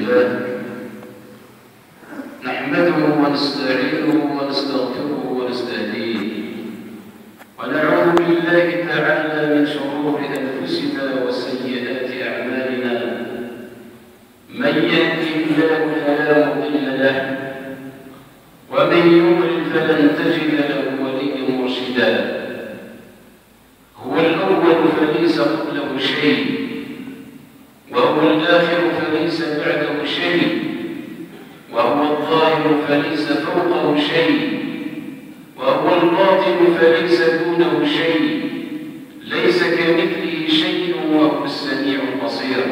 لله نحمده ونستعينه ونستغفره ونستهديه ونعوذ بالله تعالى من شرور أنفسنا وسيئات أعمالنا. من يهده الله فلا مضل له ومن يضلل فلن تجد له وليا مرشدا. هو الأول فليس قبله شيء وهو الآخر فليس بعده شيء وهو الظاهر فليس فوقه شيء وهو الباطن فليس دونه شيء. ليس كمثله شيء وهو السميع البصير.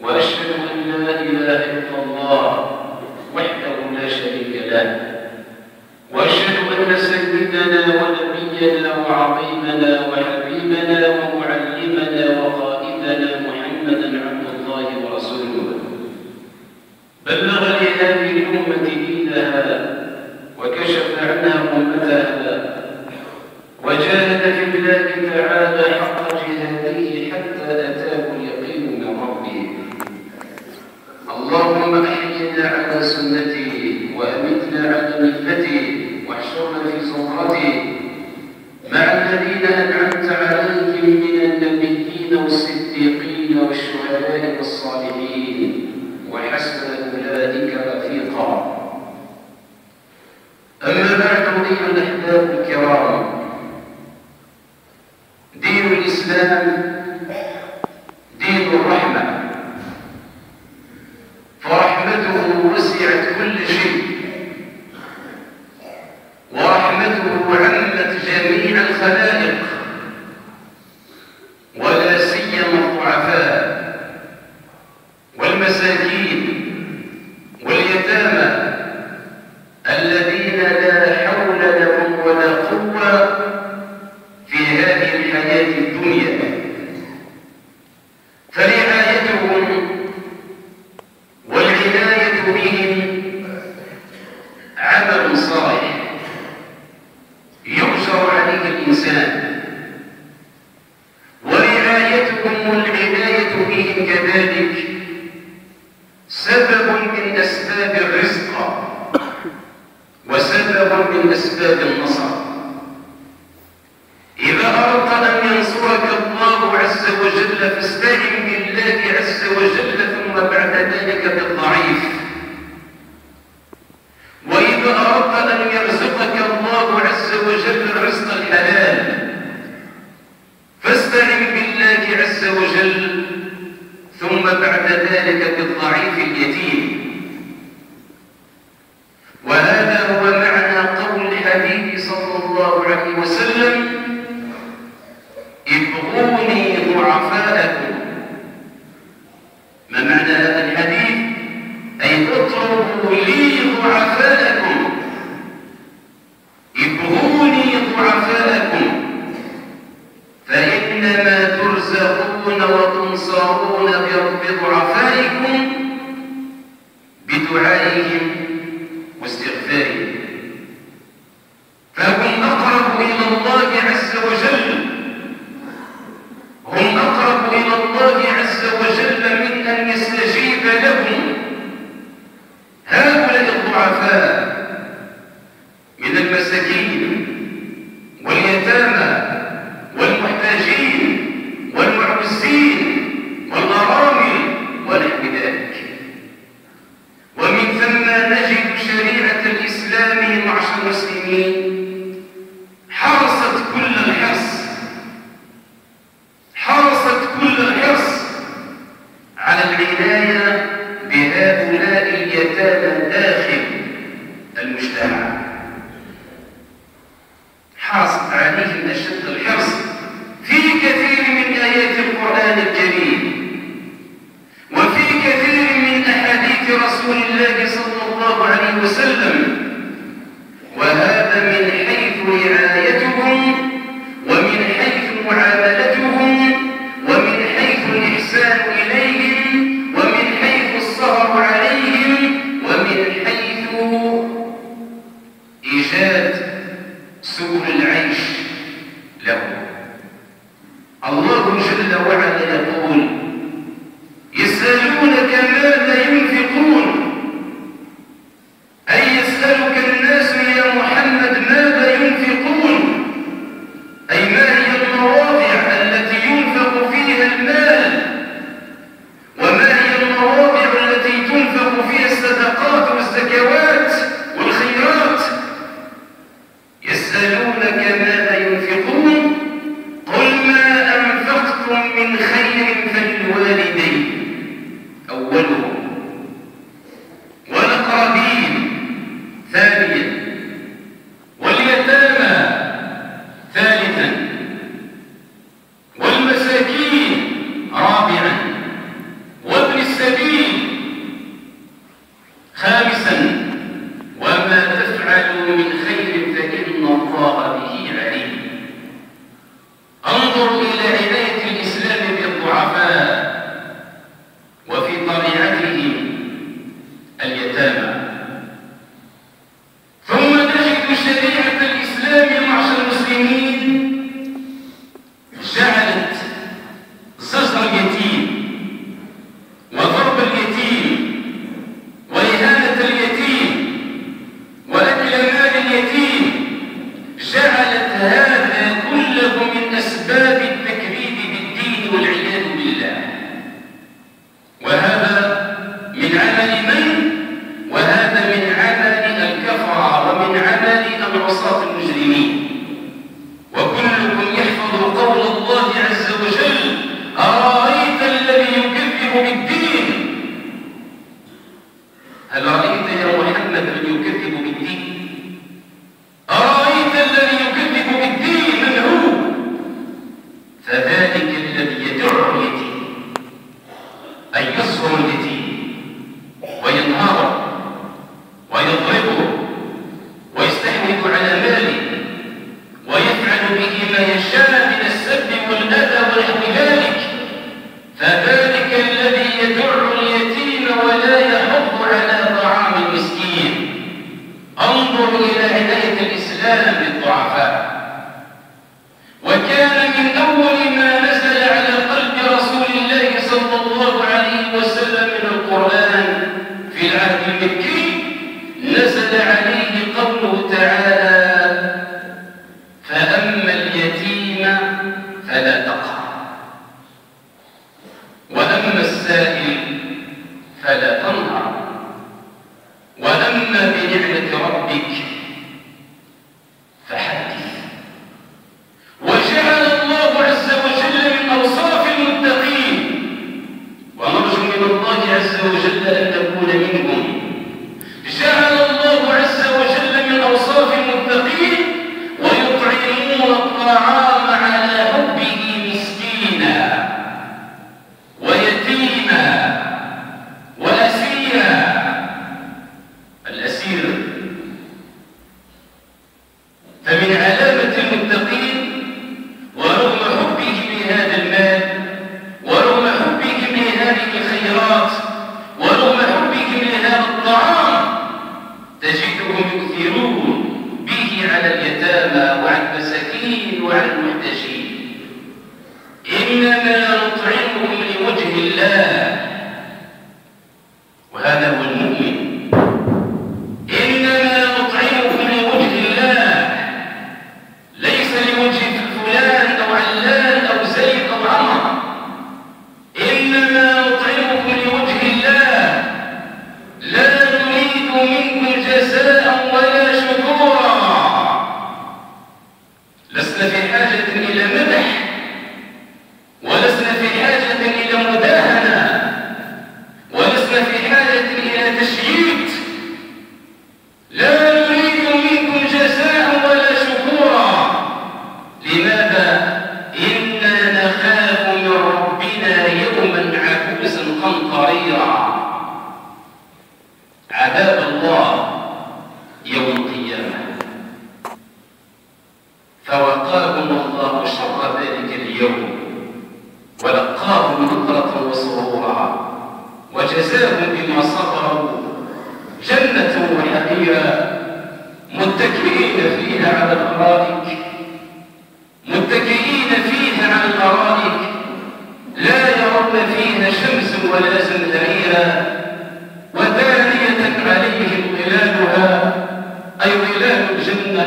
وأشهد أن لا إله إلا الله وحده لا شريك له. وأشهد أن سيدنا ونبينا وعظيمنا وحبيبنا ومعلمنا وقائدنا محمدا عبد الله ورسوله بلغ لهذه الأمة دينها وكشف عنها أمتها وجاهد في الله تعالى حق جهاده حتى أتاه اليقين من ربه. اللهم أحينا على سنته وأمتنا على ملته واحشرنا في زمرته مع الذين أنعمت عليهم من النبيين والصديقين والشهداء والصالحين وحسن أولئك رفيقا. أما بعد أيها الأحباب الكرام، دين الإسلام دين الرحمة، فرحمته وسعت كل شيء ورحمته عمت جميع الخلائق ولا سيما الضعفاء والمساكين واليتامى الذين لا حول لهم ولا قوة في هذه الحياة الدنيا. فرعايتهم والعناية بهم عمل صالح يؤجر عليه الإنسان، ورعايتهم والعناية بهم كذلك سبب من أسباب الرزق وسبب من أسباب النصر. إذا أردت أن ينصرك الله عز وجل فاستعن بالله عز وجل ثم بعد ذلك بالضعيف. وإذا أردت أن يرزقك الله عز وجل الرزق الحلال فاستعن بالله عز وجل ثم بعد ذلك بالضعيف اليتيم. وهذا هو معنى قول الحبيب صلى الله عليه وسلم: ابغوني ضعفاءكم. ما معنى هذا الحديث؟ أي اطلبوا لي ضعفاءكم، ابغوني ضعفاءكم، فإنما ترزقون وتنصرون بضعفائكم بدعائهم واستغفارهم. فهم أقرب إلى الله عز وجل، هم أقرب إلى الله عز وجل من أن يستجيب لهم هؤلاء الضعفاء من المساكين واليتامى والمحتاجين والمعوزين والأرامل ونحو ذلك. ومن ثم نجد شريعة الإسلام معشر المسلمين حرصت كل الحرص على العناية بهؤلاء اليتامى داخل المجتمع. حرصت عليهم أشد الحرص في كثير من آيات القرآن الكريم وفي كثير من أحاديث رسول الله صلى الله عليه وسلم. وهذا من حيث رعايتهم ومن حيث معاملتهم ومن حيث الإحسان إليهم ومن حيث السهر عليهم ومن حيث إيجاد سبل العيش لهم. الله جل وعلا يقول: يسألونك ماذا محمد ماذا ينفقون؟ أي ما هي المواضع التي ينفق فيها المال؟ وما هي المواضع التي تنفق فيها الصدقات والزكوات والخيرات؟ يسألونك ماذا ينفقون؟ قل ما أنفقتم من خير فللوالدين أولهم والأقربين ثانيا واليتامى ثالثا والمساكين رابعا وابن السبيل خامسا وما تفعلوا من خير فإن الله به عليم. انظروا إلى عناية الإسلام بالضعفاء وفي طبيعته اليتامى. ثم نجد شريعة الإسلام معشر المسلمين جعلت زجر اليتيم وضرب اليتيم وإهانة اليتيم وأكل مال اليتيم، جعلت هذا كله من أسباب التكذيب بالدين والعياذ بالله. وهذا من عمل من؟ وهذا من عمل الكفرة ومن عمل العصاة المجرمين. وكلكم يحفظ قول الله عز وجل: أرأيت الذي يكذب بالدين؟ هل رأيت يا محمد من يكذب بالدين؟ أرأيت الذي يكذب بالدين من هو؟ فذلك الذي يدع اليتيم، أي يصغر اليتيم وينهاره ويضربه ويستحوذ على ماله ويفعل به ما يشاء من السب والأذى ونحو ذلك، فذلك الذي يدع اليتيم ولا يحض على طعام المسكين. انظر إلى عناية الإسلام بالضعفاء. وكان من أول ما نزل على قلب رسول الله صلى الله عليه وسلم من القرآن في العهد المكي، نزل عليه قوله تعالى: فأما اليتيم فلا تقهر وأما السائل فلا تنهر وأما بنعمة ربك فحدث. وجعل الله عز وجل من أوصاف المتقين، ونرجو من الله عز وجل أن نكون منهم، جعل الله عز وجل من أوصاف المتقين: ويطعمون الطعام على حبه مسكينا ويتيما وأسيرا. الأسير فمن علامة المتقين، ورغم حبهم لهذا المال ورغم حبهم لهذه الخيرات ورغم حبهم لهذا الطعام، تجدهم يؤثرون به على اليتامى وعلى المساكين وعلى المحتاجين. إنما نطعمهم لوجه الله، وهذا هو المؤمن. إنما نطعمهم لوجه الله، ليس لوجه فلان أو علان أو زيد أو عمر. إنما نطعمكم لوجه الله، لا نريد منكم جزاء ولا شكورا. لسنا في حاجة إلى مدح، ولسنا في حاجة إلى مداهنة، ولسنا في حاجة إلى تشييد. لا نريد منكم جزاء ولا شكورا. لماذا؟ إنا نخاف من ربنا يوما عبوسا قمطريرا، عذاب الله يوم القيامة. فوقاهم الله شر ذلك اليوم ولقاهم نضرة وسرورا وجزاهم بما صبروا جنة وحريرا متكئين فيها على الأرائك، متكئين فيها على الأرائك، لا يرون فيها شمس ولا زمهريرا، ودانية عليهم ظلالها. أي ظلال الجنة،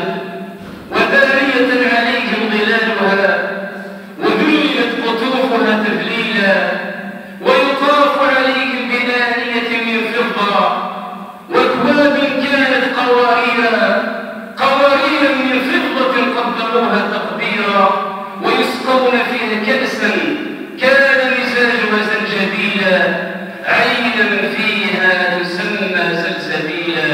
ودانية عليهم ظلالها، وذللت قطوفها تذليلا، ويطاف عليهم بآنية من فضة، وأكواب كانت قوارير من فضة قدروها تقديرا، ويسقون فيها كأسا كان مزاجها زنجبيلا، عينا فيها تسمى سلسبيلا،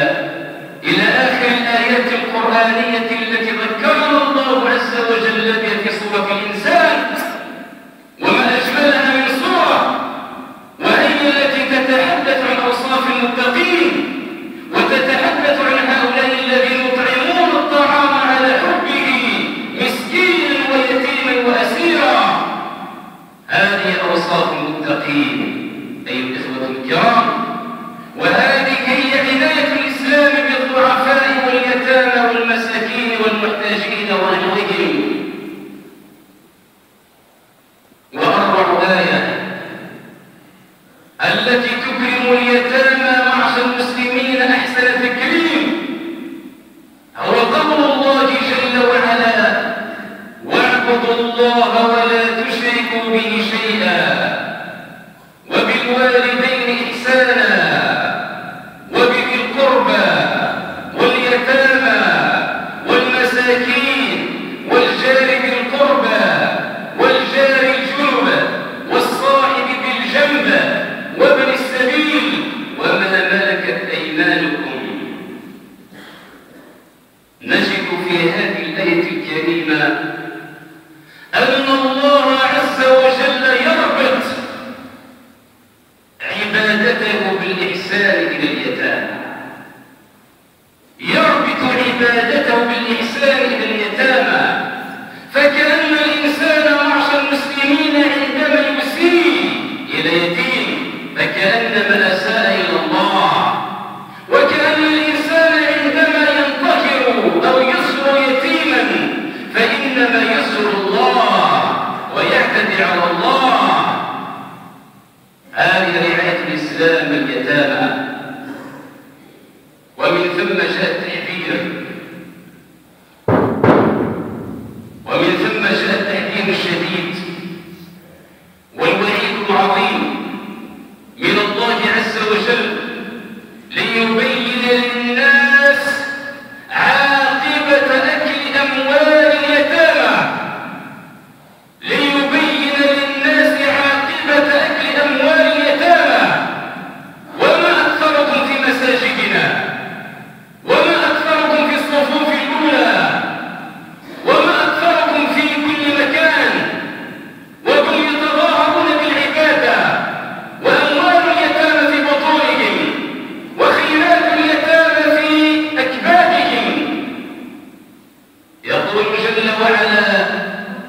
إلى آخر الآيات القرآنية التي ذكرنا الله عز وجل بها في سورة الإنسان. وما أجملها من سورة، وهي التي تتحدث عن أوصاف المتقين، وتتحدث عن هؤلاء الذين يطعمون الطعام على حبه مسكينا ويتيما وأسيرا. هذه أوصاف المتقين أيها الإخوة الكرام، وهذه هي عناية الإسلام بالضعفاء واليتامى والمساكين والمحتاجين ونحوهم. وأروع آية التي تكرم اليتامى معشر المسلمين أحسن تكريم هو قول الله جل وعلا: واعبدوا الله ولا تشركوا به شيئا، وبالوالدين إحسانا، وبذي القربى واليتامى والمساكين والجار ذي القربى والجار الجنب والصاحب بالجنب وابن السبيل وما ملكت أيمانكم. نجد في هذه الآية الكريمة أن الله عز وجل يربط عبادته بالإحسان إلى اليتامى، يربط عبادته بالإحسان إلى اليتامى، فكأن الإنسان معشر المسلمين عندما يسيء إلى يتيم فكأنما أساء إلى الله، وكأن الإنسان عندما ينتهر أو يصر يتيما فإنما يصر الله ويعتدي على الله. هذه رعاية الإسلام اليتامى، ومن ثم جاء التحذير، ومن ثم جاء التحذير الشديد والوعيد العظيم من الله عز وجل ليبين للناس عاقبة أكل أموال اليتامى، ليبين للناس عاقبة أكل أموال اليتامى. وما أكثركم في مساجدنا، وما أكثركم في الصفوف الأولى، وما أكثركم في كل مكان، وهم يتظاهرون بالعبادة، وأموال اليتامى في بطونهم، وخيرات اليتامى في أكبادهم. يقول جل وعلا: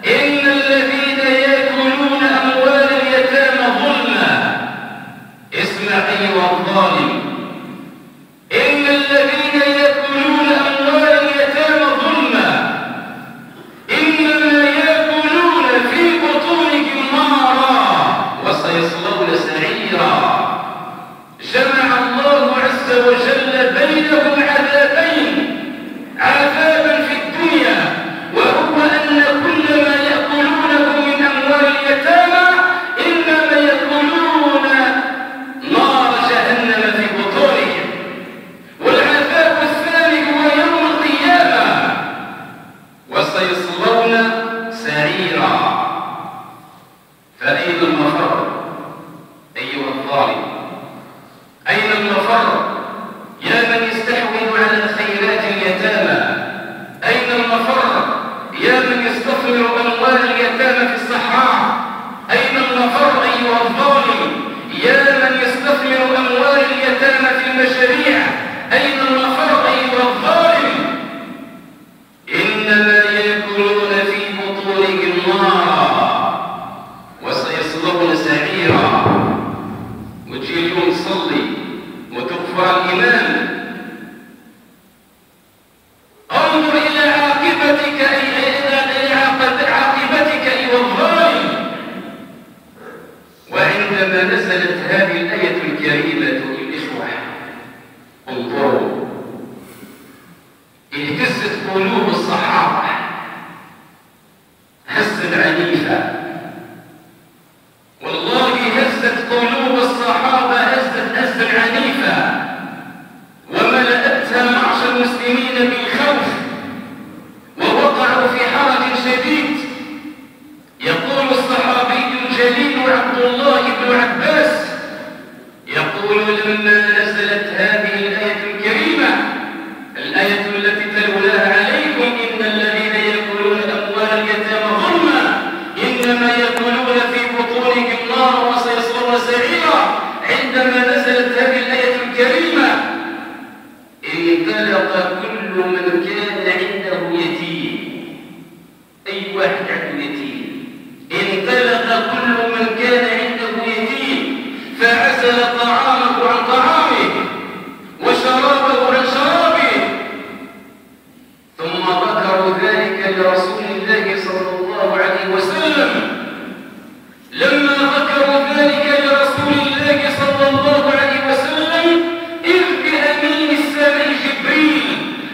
إن الذين يأكلون أموال اليتامى ظلما. اسمع أيها الظالم، إن الذين يأكلون أموال اليتامى ظلما إنما يأكلون في بطونهم نارا وسيصلون سعيرا. جمع الله عز وجل بينهم عذابين: عذابا في الدنيا وهو أن كل ما يأكلونه من أموال اليتامى إنما يأكلون نار جهنم في بطونهم، والعذاب الثاني هو يوم القيامة وسيصلون سعيرا. فأين المفر أيها الظالم؟ أين المفر يا من يستحوذ على خيرات اليتامى؟ أين المفر يا من يستثمر أموال اليتامى في الصحراء؟ أين المفر أيها الظالم يا من يستثمر أموال اليتامى في المشاريع؟ أين المفر أيها الظالم؟ إنما يأكلون في بطونهم نارا وسيصلون سعيرا. وتجي اليوم تصلي وتغفر الإمام، انظر إلى عاقبتك أيها الظالم. وعندما نزلت هذه الآية الكريمة الإخوة انظروا اهتزت قلوب الصحابة هزة عنيفة، والله هزت قلوب الصحابة هزة عنيفة، وملأتها معشر المسلمين بالخوف، ووقعوا في حرج شديد. يقول الصحابي الجليل عبد الله بن عباس يقول: لما نزلت هذه الآية الكريمة، الآية التي تلوناها عليكم: إن الذين يأكلون أموال اليتامى ظلما إنما يأكلون في بطونهم نارا وسيصلون سعيرا، عندما نزلت هذه الآية الكريمة انطلق كل من كان عنده يتيم، أي واحد عنده يتيم، انطلق كل من كان عنده يتيم فعزل طعامه عن طعامه وشرابه عن شرابه، ثم ذكروا ذلك لرسول الله صلى الله عليه وسلم. لما ذكروا ذلك لرسول الله صلى الله عليه وسلم إذ بأمين السماء جبريل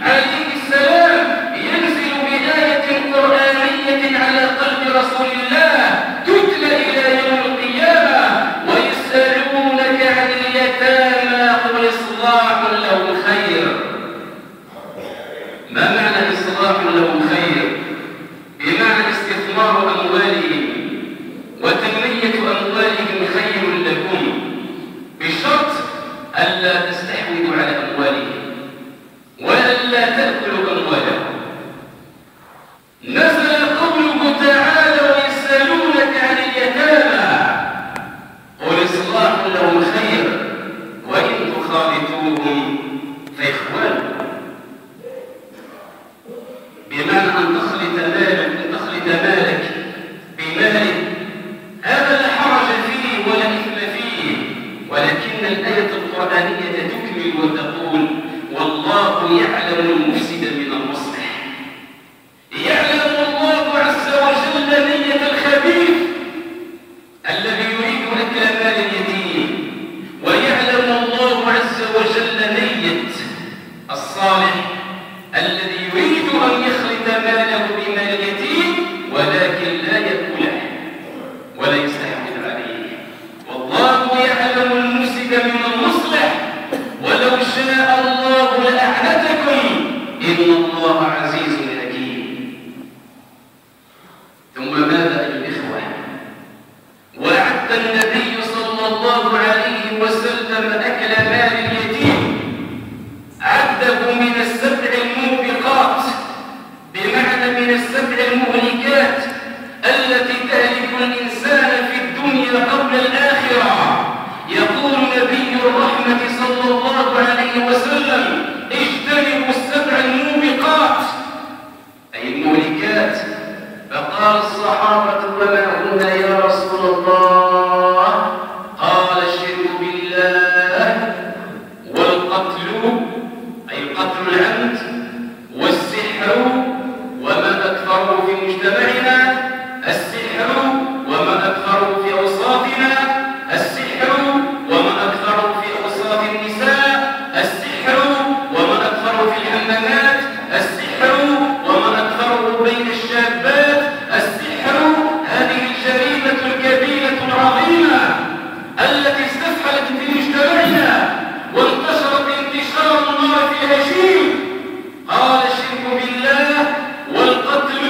عليه السلام ينزل بآية قرآنية على قلب رسول الله تتلى إلى يوم القيامة: ويسألونك عن اليتامى قل إصلاح لهم خير. ما معنى إصلاح لهم خير؟ بمعنى استثمار أموالهم وتنمية أموالهم خير لكم، بشرط ألا تستحوذوا على أموالهم وألا تأكلوا أموالهم. نزل قوله تعالى: ويسألونك عن اليتامى قل إصلاح لهم خير وإن تخالطوهم فإخوانكم، بمعنى أن تخلط مالك بمالك، هذا لا حرج فيه ولا إثم فيه، ولكن الآية القرآنية تكمل وتقول: والله يعلم المفسد من المصلح. يعلم الله عز وجل نية الخبيث الذي يريد أكل مال اليتيم، ويعلم الله عز وجل نية الصالح الذي يريد أن يخلط ماله بمال اليتيم ولكن لا يأكله ولا يستحوذ عليه. والله يعلم المفسد من المصلح، ولو شاء الله لأعنتكم إن الله عزيز حكيم. ثم ماذا أيها الإخوة؟ وأعد النبي صلى الله عليه وسلم أكل مال اليتيم، عده من السبع الموبقات، بمعنى من السبع المهلكات التي تهلك الإنسان في الدنيا قبل الآخرة. يقول نبي الرحمة صلى الله عليه وسلم: اجتنبوا السبع الموبقات، أي المهلكات. فقال الصحابة: وما هن يا رسول الله؟ قال: الشرك بالله، والقتل أي قتل العمد، والسحر وما أكثره في مجتمعنا، السحر وما أكثره في أوساطنا، السحر وما أكثره في أوساط النساء، السحر وما أكثره في الحمامات، السحر وما أكثره بين الشابات، السحر. هذه الجريمة الكبيرة العظيمة التي استفحلت في مجتمعنا وانتشرت انتشار النار في الهشيم. قال: الشرك بالله، والقتل،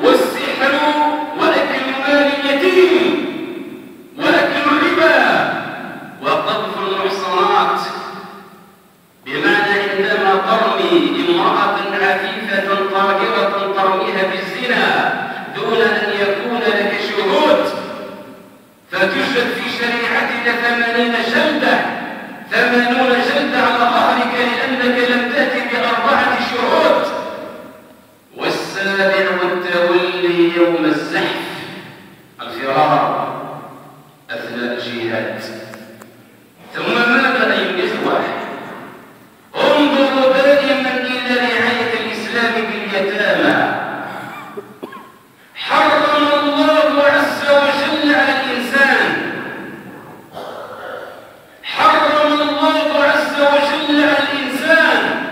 والسحر، وأكل مال اليتيم، وأكل الربا، وقذف المحصنات، بمعنى عندما ترمي امرأة عفيفة طاهرة ترميها بالزنا دون أن يكون لك شهود، فتجلد في شريعتنا 80 جلدة، 80 جلدة على ظهرك لأنك لم تأتي ب4 شهود. والسابع والتولي يوم الزحف، الفرار أثناء الجهاد. ثم ماذا أيها الإخوة؟ انظروا دائما إلى رعاية الإسلام باليتامى. حرم الله عز وجل على الإنسان، حرم الله عز وجل على الإنسان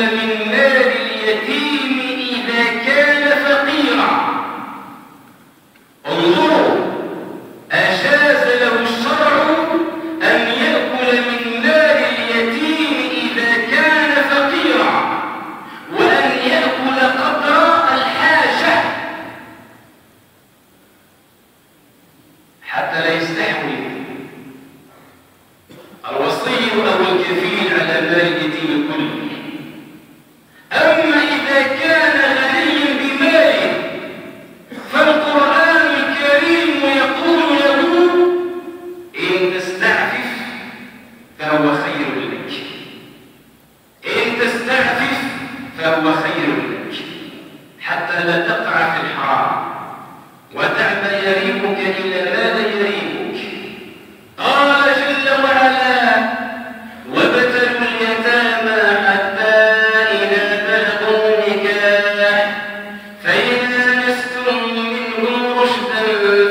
من مال اليتيم إذا كان فقيرا. انظروا، أجاز له الشرع أن يأكل من مال اليتيم إذا كان فقيرا، وأن يأكل قدر الحاجة حتى لا يستحوذ الوصي أو الكفيل على مال اليتيم كله. أما إذا كان غنيا بماله فالقرآن الكريم يقول له: إن تستعفف فهو خير لك، إن تستعفف فهو خير لك، حتى لا تقع في الحرام ودع ما يريبك إلى ما لا يريبك. قال جل وعلا: وابتلوا اليتامى حتى إذا بلغوا النكاح فإن آنستم منهم رشدا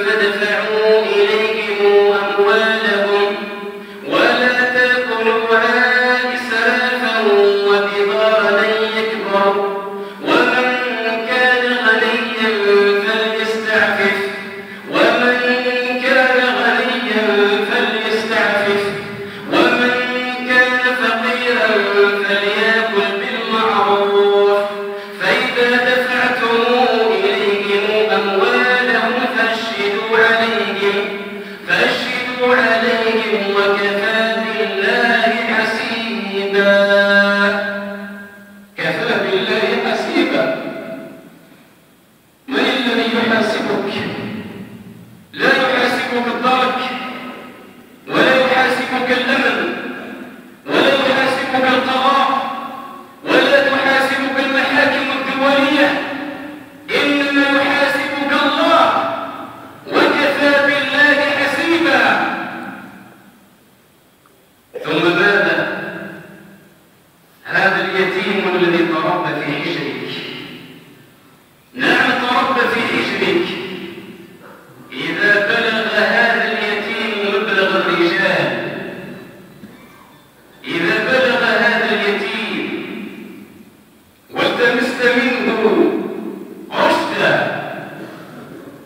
فادفعوا إليهم أموالهم ولا تأكلوها إسرافا وبطرا أن يكبروا، ومن كان غنيا فليستعفف ومن كان غنيا فليستعفف ومن كان فقيرا فليأكل بالمعروف، فإذا دفعتم إليهم أموالهم فأشهدوا عليهم وكفى بالله حسيبا. كفى بالله حسيبا. من الذي يحاسبك؟ لا يحاسبك الدرك، ولا يحاسبك الأمل، ولا يحاسبك القضاء، ولا تحاسبك المحاكم الدولية، إنما يحاسبك الله، وكفى بالله حسيبا. ثم ماذا؟ هذا اليتيم الذي تربى في حجرك، نعم تربى في حجرك، إذا بلغ هذا اليتيم مبلغ الرجال، إذا بلغ هذا اليتيم والتمست منه رشدا،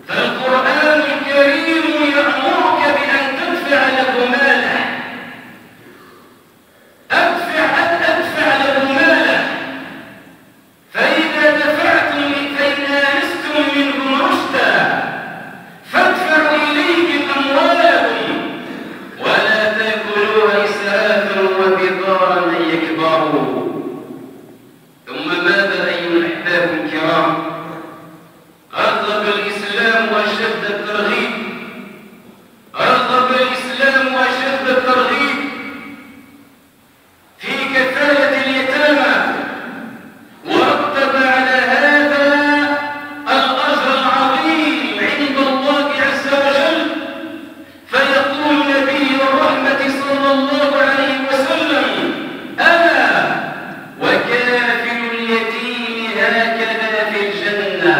فالقرآن الكريم يأمرك بأن تدفع له ماله، أدفع له ماله، فإذا دفعتم فإن آنستم منهم رشدا فادفعوا إليهم أموالهم ولا تأكلوها إسرافا وبطرا أن يكبروا. ثم ماذا أيها الأحباب الكرام؟ أرغب الإسلام وأشد الترغيب، أرغب الإسلام وأشد الترغيب في كفالة اليتامى، ورتب على هذا الأجر العظيم عند الله عز وجل. فيقول نبي الرحمة صلى الله عليه وسلم: أنا وكافل اليتيم هكذا في الجنة.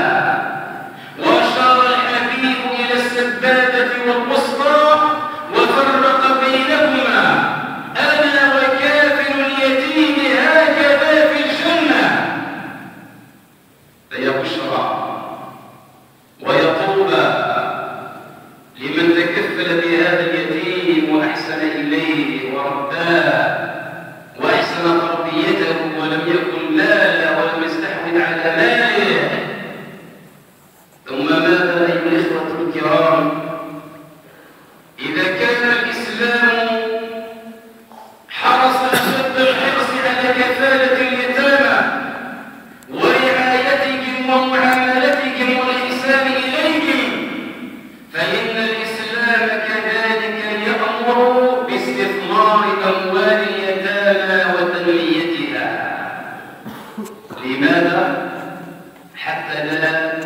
وأشار الحبيب إلى السبابة والوسطى وفرق بينهما: أنا وكافل اليتيم هكذا في الجنة. فيا بشرى ويا طوبى لمن تكفل بهذا اليتيم وأحسن إليه ورباه وأحسن تربيته ولم يكن مالا ولم يستحوذ على ماله. ثم ماذا أيها الإخوة الكرام؟ إذا كان الإسلام حرص أشد الحرص على كفالة اليتامى ورعايتهم ومعاملتهم والإحسان إليهم، فإن الإسلام كذلك يأمر باستثمار أموال اليتامى وتنميتها. لماذا؟ حتى لا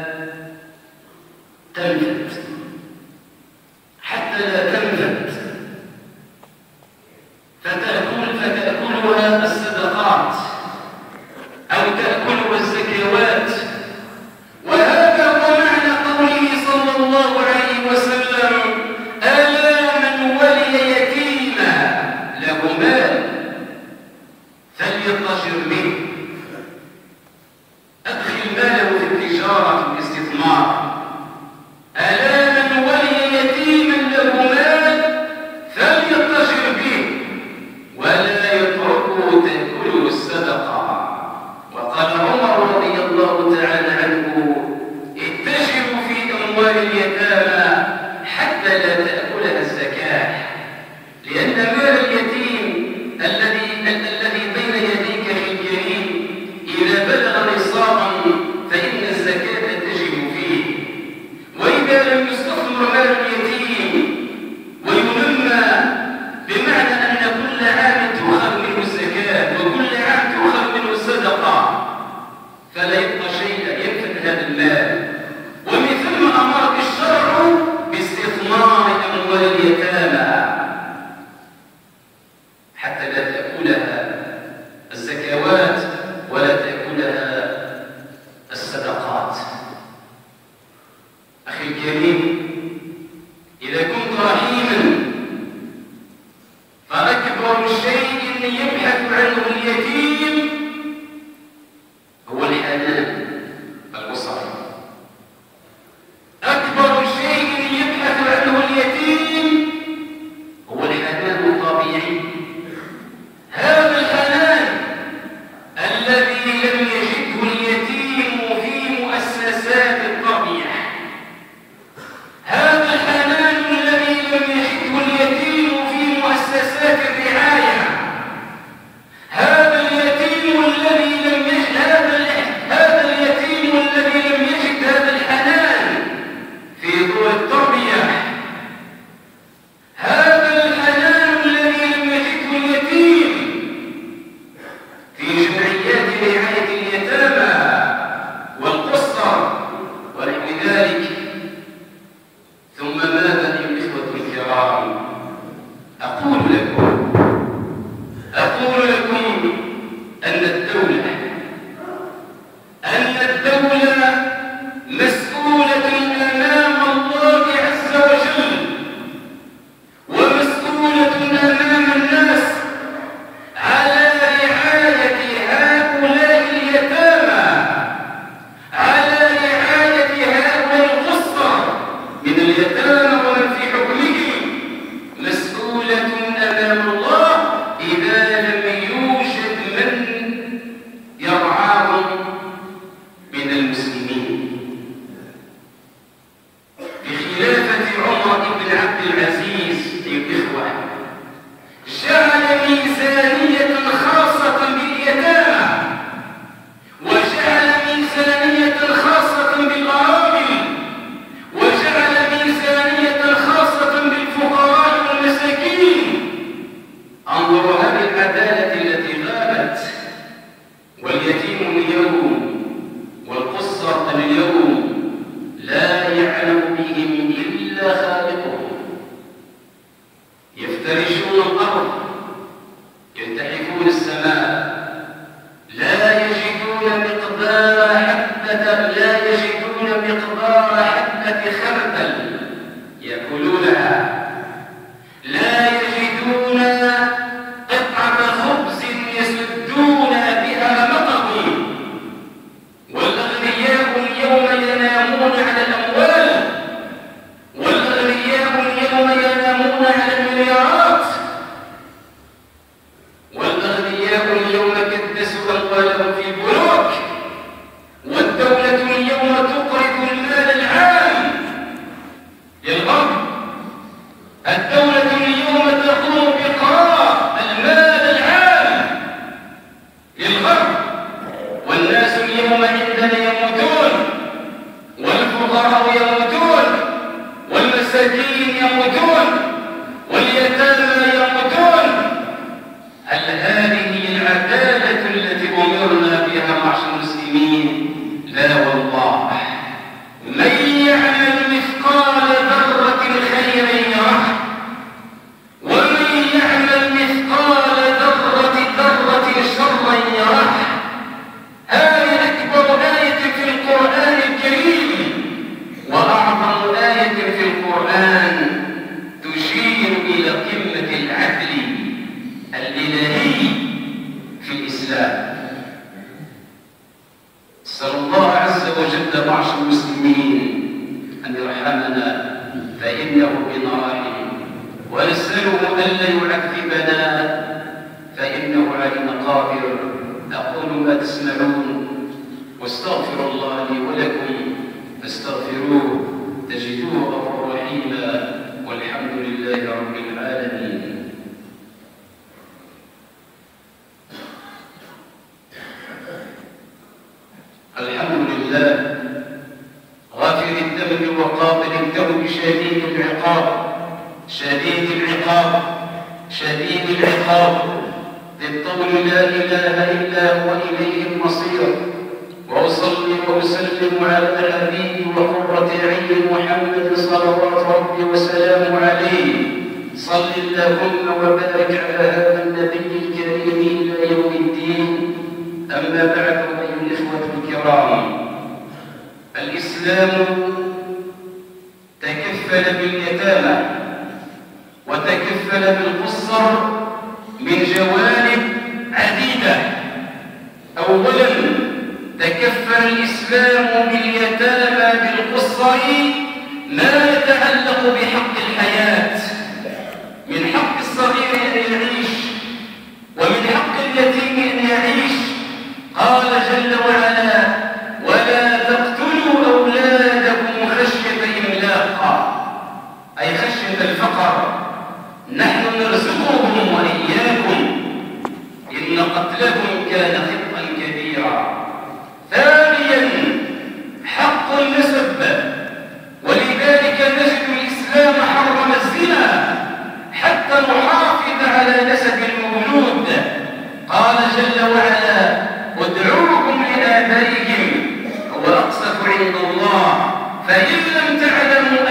تنفد، حتى لا تنفد فتأكلها الصدقات أو تأكلها الزكوات. وهذا هو معنى قوله صلى الله عليه وسلم: ألا من ولي يتيما له مال فليضطجر منه في البنوك، والدولة اليوم تقرض المال العام للغرب. الدولة اليوم تقوم بإقراض المال العام للغرب، والناس اليوم عندنا يموتون، والفقراء يموتون، والمساكين يموتون، واليتامى يموتون. هل هذه العدالة التي أمرنا بها معشر المسلمين؟ لا والله. من يعمل مثقال ذرة خيرا يره، ومن يعمل مثقال ذرة شرا يره. هذه أكبر آية في القرآن الكريم، وأعظم آية في القرآن تشير إلى قمة العدل الإلهي في الإسلام. أسأل الله عز وجل معشر المسلمين أن يرحمنا فإنه بنا راحم، ونسأله ألا يعذبنا فإنه علينا قادر. أقول ما تسمعون واستغفر الله لي ولكم فاستغفروه تجدوه غفورا رحيما، والحمد لله رب العالمين. الحمد لله غافر الذنب وقابل التوب شديد العقاب، شديد العقاب، شديد العقاب، بالطول لا إله إلا هو إليه المصير. وأصلي وأسلم على حبيبي وقرة عين محمد صلوات ربي وسلامه عليه. صل اللهم وبارك على هذا النبي الكريم إلى يوم الدين. أما بعد أيها الإخوة الكرام، الإسلام تكفل باليتامى وتكفل بالقصر من جوانب عديدة. أولاً تكفل الإسلام باليتامى بالقصر ما يتعلق بحق الحياة، من حق الصغير أن يعيش، ومن حق اليتيم أن يعيش. قال جل وعلا: ولا تقتلوا أولادكم خشية إملاق، أي خشية الفقر. نحن نرزقهم وإياكم، إن قتلهم كان خطأ كبيرا. ثانيا حق النسب، ولذلك نجد الإسلام حرم الزنا حتى نحافظ على نسب المولود. قال جل وعلا: ادعوهم لآبائهم هو أقسط عند الله، فإن لم تعلموا